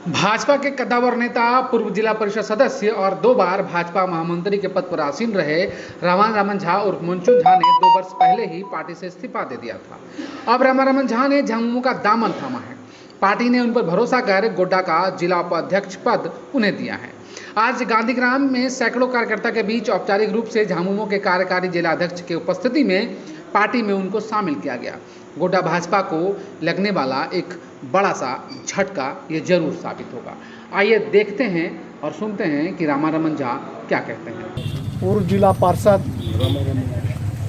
भाजपा के कद्दावर नेता, पूर्व जिला परिषद सदस्य और 2 बार भाजपा महामंत्री के पद पर आसीन रहे रामारमण झा उर्फ मुंचू झा ने 2 वर्ष पहले ही पार्टी से इस्तीफा दे दिया था। अब रामारमण झा ने झामुमो का दामन थामा है। पार्टी ने उन पर भरोसा कर गोड्डा का जिला उपाध्यक्ष पद उन्हें दिया है। आज गांधीग्राम में सैकड़ों कार्यकर्ता के बीच औपचारिक रूप से झामुमो के कार्यकारी जिलाध्यक्ष की उपस्थिति में पार्टी में उनको शामिल किया गया। गोड्डा भाजपा को लगने वाला एक बड़ा सा झटका ये जरूर साबित होगा। आइए देखते हैं और सुनते हैं कि रामारमण झा क्या कहते हैं। पूर्व जिला पार्षद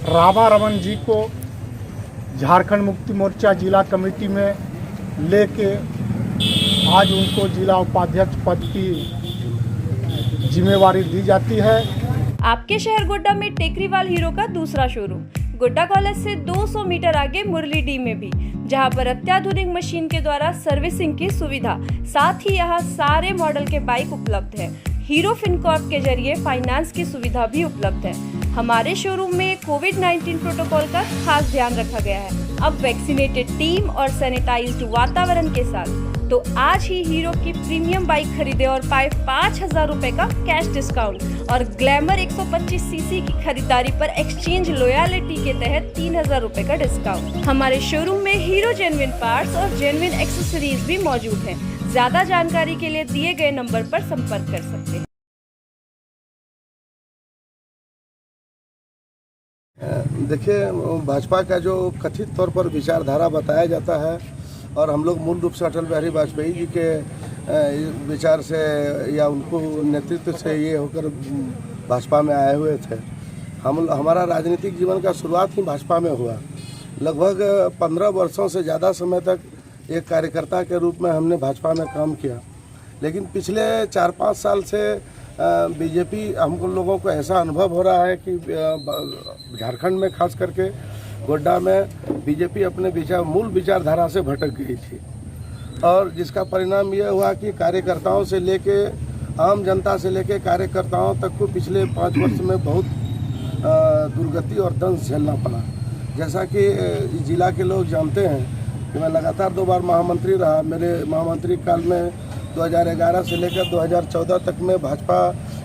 रामारमण जी को झारखंड मुक्ति मोर्चा जिला कमेटी में लेके आज उनको जिला उपाध्यक्ष पद की जिम्मेवारी दी जाती है। आपके शहर गोड्डा में टेकरीवाल हीरो का दूसरा शोरूम गोड्डा कॉलेज से 200 मीटर आगे मुरली डी में भी, जहां पर अत्याधुनिक मशीन के द्वारा सर्विसिंग की सुविधा, साथ ही यहां सारे मॉडल के बाइक उपलब्ध है। हीरो फिनकॉर्प के जरिए फाइनेंस की सुविधा भी उपलब्ध है। हमारे शोरूम में कोविड-19 प्रोटोकॉल का खास ध्यान रखा गया है। अब वैक्सीनेटेड टीम और सैनिटाइज्ड वातावरण के साथ तो आज ही हीरो की प्रीमियम बाइक खरीदे और पाए 5,000 रुपए का कैश डिस्काउंट और ग्लैमर 125 सीसी की खरीदारी पर एक्सचेंज लॉयल्टी के तहत 3,000 रुपए का डिस्काउंट। हमारे शोरूम में हीरो जेन्युइन पार्ट्स और जेन्युइन एक्सेसरीज भी मौजूद हैं। ज्यादा जानकारी के लिए दिए गए नंबर पर संपर्क कर सकते हैं। देखिए, भाजपा का जो कथित तौर पर विचारधारा बताया जाता है और हम लोग मूल रूप से अटल बिहारी वाजपेयी जी के विचार से या उनको नेतृत्व से ये होकर भाजपा में आए हुए थे। हमारा राजनीतिक जीवन का शुरुआत ही भाजपा में हुआ। लगभग 15 वर्षों से ज़्यादा समय तक एक कार्यकर्ता के रूप में हमने भाजपा में काम किया, लेकिन पिछले 4-5 साल से बीजेपी हमको लोगों को ऐसा अनुभव हो रहा है कि झारखंड में खास करके गोड्डा में बीजेपी अपने मूल विचारधारा से भटक गई थी और जिसका परिणाम यह हुआ कि कार्यकर्ताओं से लेके आम जनता से लेके कार्यकर्ताओं तक को पिछले 5 वर्ष में बहुत दुर्गति और दंश झेलना पड़ा। जैसा कि जिला के लोग जानते हैं कि मैं लगातार 2 बार महामंत्री रहा। मेरे महामंत्री काल में 2011 से लेकर 2014 तक में भाजपा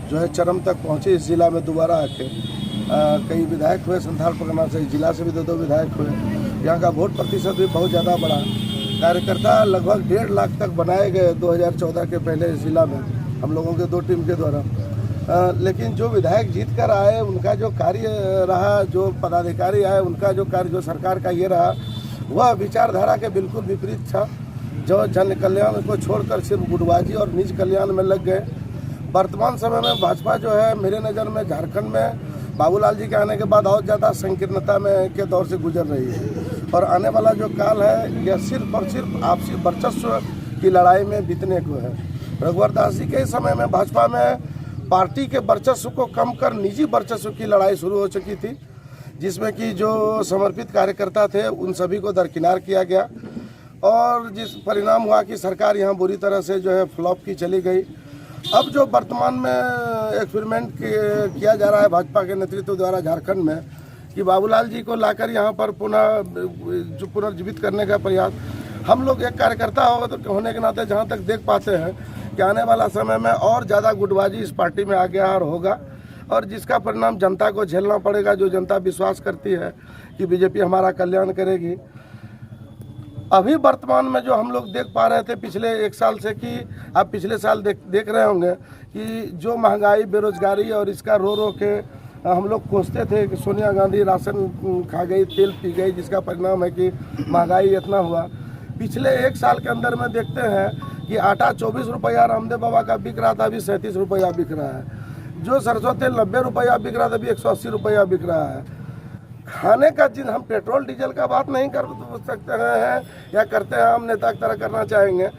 जो है चरम तक पहुंची इस जिला में दोबारा आके। कई विधायक हुए संथाल परगना से, जिला से भी 2 विधायक हुए। यहाँ का वोट प्रतिशत भी बहुत ज़्यादा बढ़ा। कार्यकर्ता लगभग 1.5 लाख तक बनाए गए 2014 के पहले इस जिला में हम लोगों के 2 टीम के द्वारा। लेकिन जो विधायक जीत कर आए उनका जो कार्य रहा, जो पदाधिकारी आए उनका जो कार्य, जो सरकार का ये रहा, वह विचारधारा के बिल्कुल विपरीत था। जो जन कल्याण को छोड़कर सिर्फ गुटबाजी और निज कल्याण में लग गए। वर्तमान समय में भाजपा जो है मेरे नज़र में झारखंड में बाबूलाल जी के आने के बाद और ज़्यादा संकीर्णता में के दौर से गुजर रही है और आने वाला जो काल है यह सिर्फ और सिर्फ आपसी वर्चस्व की लड़ाई में बीतने को है। रघुवर दास जी के समय में भाजपा में पार्टी के वर्चस्व को कम कर निजी वर्चस्व की लड़ाई शुरू हो चुकी थी, जिसमें कि जो समर्पित कार्यकर्ता थे उन सभी को दरकिनार किया गया और जिस परिणाम हुआ कि सरकार यहाँ बुरी तरह से जो है फ्लॉप की चली गई। अब जो वर्तमान में एक्सपेरिमेंट किया जा रहा है भाजपा के नेतृत्व द्वारा झारखंड में कि बाबूलाल जी को लाकर यहाँ पर पुनर्जीवित करने का प्रयास, हम लोग एक कार्यकर्ता होने के नाते जहाँ तक देख पाते हैं कि आने वाला समय में और ज़्यादा गुटबाजी इस पार्टी में आ गया और होगा और जिसका परिणाम जनता को झेलना पड़ेगा। जो जनता विश्वास करती है कि बीजेपी हमारा कल्याण करेगी। अभी वर्तमान में जो हम लोग देख पा रहे थे पिछले 1 साल से कि आप पिछले साल देख रहे होंगे कि जो महंगाई, बेरोजगारी और इसका रो के हम लोग कोसते थे कि सोनिया गांधी राशन खा गई, तेल पी गई, जिसका परिणाम है कि महंगाई इतना हुआ। पिछले 1 साल के अंदर में देखते हैं कि आटा 24 रुपया रामदेव बाबा का बिक रहा था, अभी 37 रुपया बिक रहा है। जो सरसों तेल 90 रुपया बिक रहा था, अभी 180 रुपया बिक रहा है। खाने का जिन हम पेट्रोल डीजल का बात नहीं कर सकते हैं या करते हैं, हम नेता की तरह करना चाहेंगे,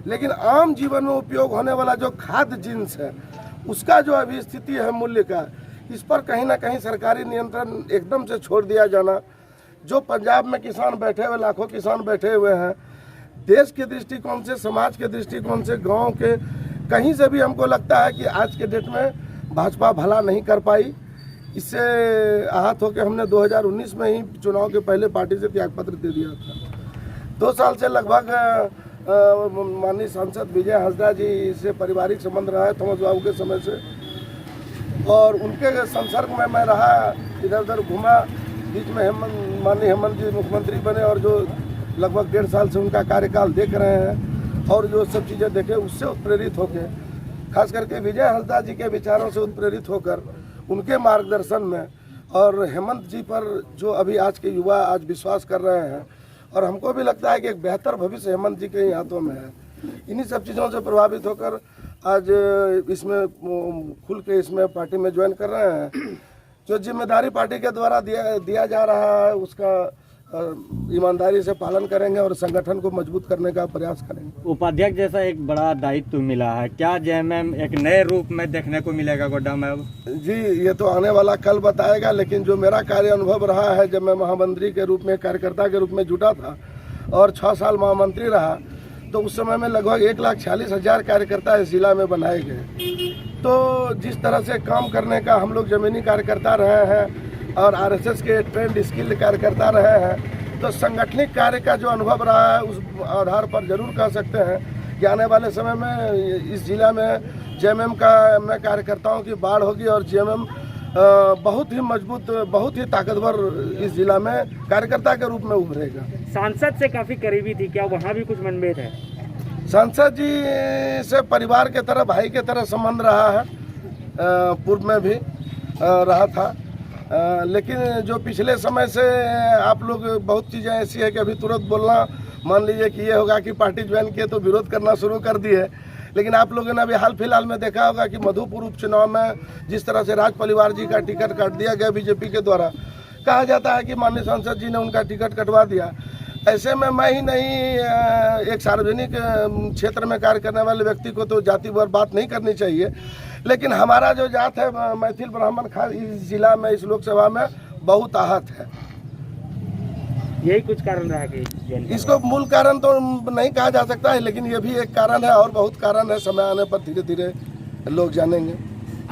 लेकिन आम जीवन में उपयोग होने वाला जो खाद्य जिन्स है उसका जो अभी स्थिति है मूल्य का, इस पर कहीं ना कहीं सरकारी नियंत्रण एकदम से छोड़ दिया जाना। जो पंजाब में किसान बैठे हुए, लाखों किसान बैठे हुए हैं, देश के दृष्टिकोण से, समाज के दृष्टिकोण से, गाँव के कहीं से भी हमको लगता है कि आज के डेट में भाजपा भला नहीं कर पाई। इससे आहत होकर हमने 2019 में ही चुनाव के पहले पार्टी से त्यागपत्र दे दिया था। 2 साल से लगभग माननीय सांसद विजय हंसदा जी से पारिवारिक संबंध रहा है थॉमस बाबू के समय से, और उनके संसर्ग में मैं रहा, इधर उधर घूमा। बीच में माननीय हेमंत जी मुख्यमंत्री बने और जो लगभग 1.5 साल से उनका कार्यकाल देख रहे हैं और जो सब चीज़ें देखे उससे उत्प्रेरित होकर, खास करके विजय हंसदा जी के विचारों से उत्प्रेरित होकर उनके मार्गदर्शन में और हेमंत जी पर जो अभी आज के युवा आज विश्वास कर रहे हैं, और हमको भी लगता है कि एक बेहतर भविष्य हेमंत जी के ही हाथों में है। इन्हीं सब चीज़ों से प्रभावित होकर आज इसमें खुल के इसमें पार्टी में ज्वाइन कर रहे हैं। जो जिम्मेदारी पार्टी के द्वारा दिया जा रहा है उसका ईमानदारी से पालन करेंगे और संगठन को मजबूत करने का प्रयास करेंगे। उपाध्यक्ष जैसा एक बड़ा दायित्व मिला है, क्या जेएमएम एक नए रूप में देखने को मिलेगा गोड्डा में अब? जी, ये तो आने वाला कल बताएगा, लेकिन जो मेरा कार्य अनुभव रहा है, जब मैं महामंत्री के रूप में कार्यकर्ता के रूप में जुटा था और 6 साल महामंत्री रहा, तो उस समय में लगभग 1,46,000 कार्यकर्ता इस जिला में बनाए गए। तो जिस तरह से काम करने का हम लोग जमीनी कार्यकर्ता रहे हैं और आरएसएस के ट्रेंड स्किल्ड कार्यकर्ता रहे हैं, तो संगठनिक कार्य का जो अनुभव रहा है उस आधार पर जरूर कह सकते हैं कि आने वाले समय में इस जिला में जेएमएम में कार्यकर्ताओं की बाढ़ होगी और जेएमएम बहुत ही मजबूत, बहुत ही ताकतवर इस जिला में कार्यकर्ता के रूप में उभरेगा। सांसद से काफी करीबी थी, क्या वहाँ भी कुछ मनभेद है? सांसद जी से परिवार के तरह, भाई के तरह संबंध रहा है, पूर्व में भी रहा था, लेकिन जो पिछले समय से आप लोग बहुत चीज़ें ऐसी है कि अभी तुरंत बोलना, मान लीजिए कि ये होगा कि पार्टी ज्वाइन किए तो विरोध करना शुरू कर दिए। लेकिन आप लोगों ने अभी हाल फिलहाल में देखा होगा कि मधुपुर उपचुनाव में जिस तरह से राज परिवार जी का टिकट काट दिया गया बीजेपी के द्वारा, कहा जाता है कि माननीय सांसद जी ने उनका टिकट कटवा दिया। ऐसे में मैं ही नहीं, एक सार्वजनिक क्षेत्र में कार्य करने वाले व्यक्ति को तो जातिवार बात नहीं करनी चाहिए, लेकिन हमारा जो जात है मैथिल ब्राह्मण खास इस जिला में, इस लोकसभा में बहुत आहत है। यही कुछ कारण रहा कि इसको मूल कारण तो नहीं कहा जा सकता है, लेकिन ये भी एक कारण है और बहुत कारण है। समय आने पर धीरे धीरे लोग जानेंगे।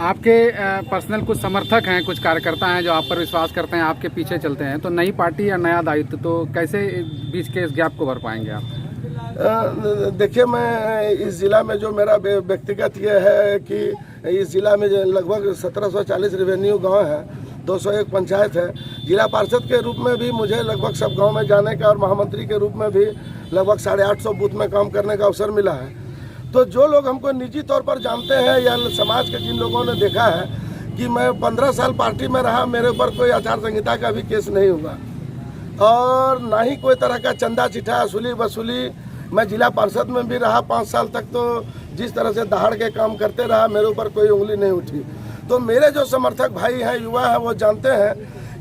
आपके पर्सनल कुछ समर्थक हैं, कुछ कार्यकर्ता हैं जो आप पर विश्वास करते हैं, आपके पीछे चलते हैं, तो नई पार्टी या नया दायित्व, तो कैसे बीच के इस गैप को भर पाएंगे आप? देखिए, मैं इस ज़िला में जो मेरा व्यक्तिगत ये है कि इस ज़िला में लगभग 1740 रेवेन्यू गांव है, 201 पंचायत है। जिला पार्षद के रूप में भी मुझे लगभग सब गांव में जाने का और महामंत्री के रूप में भी लगभग 850 बूथ में काम करने का अवसर मिला है। तो जो लोग हमको निजी तौर पर जानते हैं या समाज के जिन लोगों ने देखा है कि मैं 15 साल पार्टी में रहा, मेरे ऊपर कोई आचार संहिता का भी केस नहीं हुआ और ना ही कोई तरह का चंदा चिट्ठा वसूली। मैं जिला पार्षद में भी रहा 5 साल तक, तो जिस तरह से दहाड़ के काम करते रहा, मेरे ऊपर कोई उंगली नहीं उठी। तो मेरे जो समर्थक भाई हैं, युवा हैं, वो जानते हैं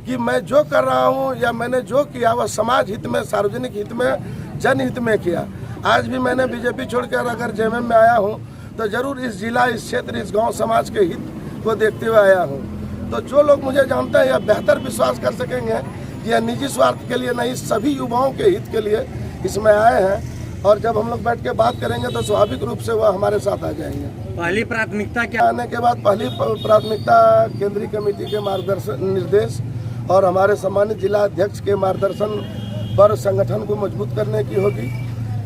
कि मैं जो कर रहा हूँ या मैंने जो किया वह समाज हित में, सार्वजनिक हित में, जनहित में किया। आज भी मैंने बीजेपी छोड़कर अगर जेएमएम में आया हूँ तो जरूर इस जिला, इस क्षेत्र, इस गांव समाज के हित को देखते हुए आया हूँ। तो जो लोग मुझे जानते हैं या बेहतर विश्वास कर सकेंगे कि यह निजी स्वार्थ के लिए नहीं, सभी युवाओं के हित के लिए इसमें आए हैं। और जब हम लोग बैठ के बात करेंगे तो स्वाभाविक रूप से वह हमारे साथ आ जाएंगे। पहली प्राथमिकता क्या? आने के बाद पहली प्राथमिकता केंद्रीय कमेटी के मार्गदर्शन, निर्देश और हमारे सम्मानित जिला अध्यक्ष के मार्गदर्शन पर संगठन को मजबूत करने की होगी।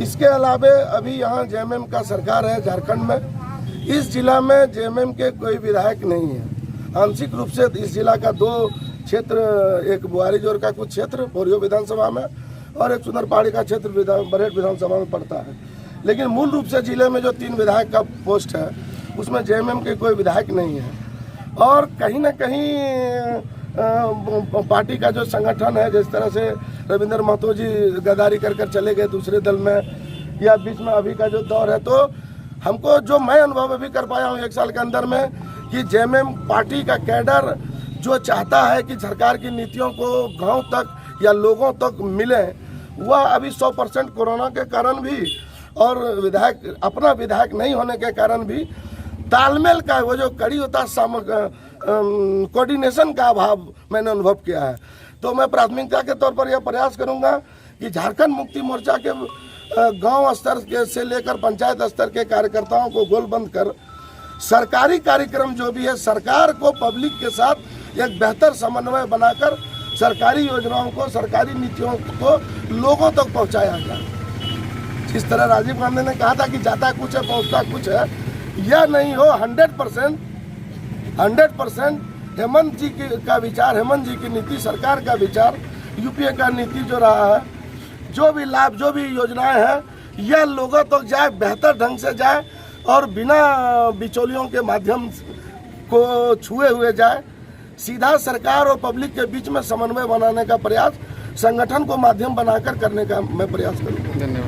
इसके अलावा अभी यहाँ जेएमएम का सरकार है झारखंड में। इस जिला में जेएमएम के कोई विधायक नहीं है। आंशिक रूप से इस जिला का 2 क्षेत्र, एक बुआरी जोर का कुछ क्षेत्र बोरियो विधानसभा में और एक सुंदर पहाड़ी का क्षेत्र बरहेट विधानसभा में पड़ता है। लेकिन मूल रूप से जिले में जो 3 विधायक का पोस्ट है उसमें जेएमएम के कोई विधायक नहीं है। और कहीं ना कहीं पार्टी का जो संगठन है, जिस तरह से रविंद्र महतो जी गद्दारी कर चले गए दूसरे दल में, या बीच में अभी का जो दौर है, तो हमको जो मैं अनुभव अभी कर पाया हूँ 1 साल के अंदर में कि जेएमएम पार्टी का कैडर जो चाहता है कि सरकार की नीतियों को गांव तक या लोगों तक मिले, वह अभी 100% कोरोना के कारण भी और अपना विधायक नहीं होने के कारण भी तालमेल का वो जो कड़ी होता है, कोऑर्डिनेशन का अभाव मैंने अनुभव किया है। तो मैं प्राथमिकता के तौर पर यह प्रयास करूंगा कि झारखंड मुक्ति मोर्चा के गांव स्तर के से लेकर पंचायत स्तर के कार्यकर्ताओं को गोलबंद कर सरकारी कार्यक्रम जो भी है, सरकार को पब्लिक के साथ एक बेहतर समन्वय बनाकर सरकारी योजनाओं को, सरकारी नीतियों को लोगों तक पहुंचाया जाए। जिस तरह राजीव गांधी ने कहा था कि जाता कुछ है पहुंचता कुछ है, यह नहीं हो। 100% हेमंत जी का विचार, हेमंत जी की नीति, सरकार का विचार, यूपीए का नीति जो रहा है, जो भी लाभ, जो भी योजनाएं हैं, यह लोगों तक जाए, बेहतर ढंग से जाए और बिना बिचौलियों के माध्यम को छुए हुए जाए। सीधा सरकार और पब्लिक के बीच में समन्वय बनाने का प्रयास, संगठन को माध्यम बनाकर करने का मैं प्रयास करूँगा। धन्यवाद।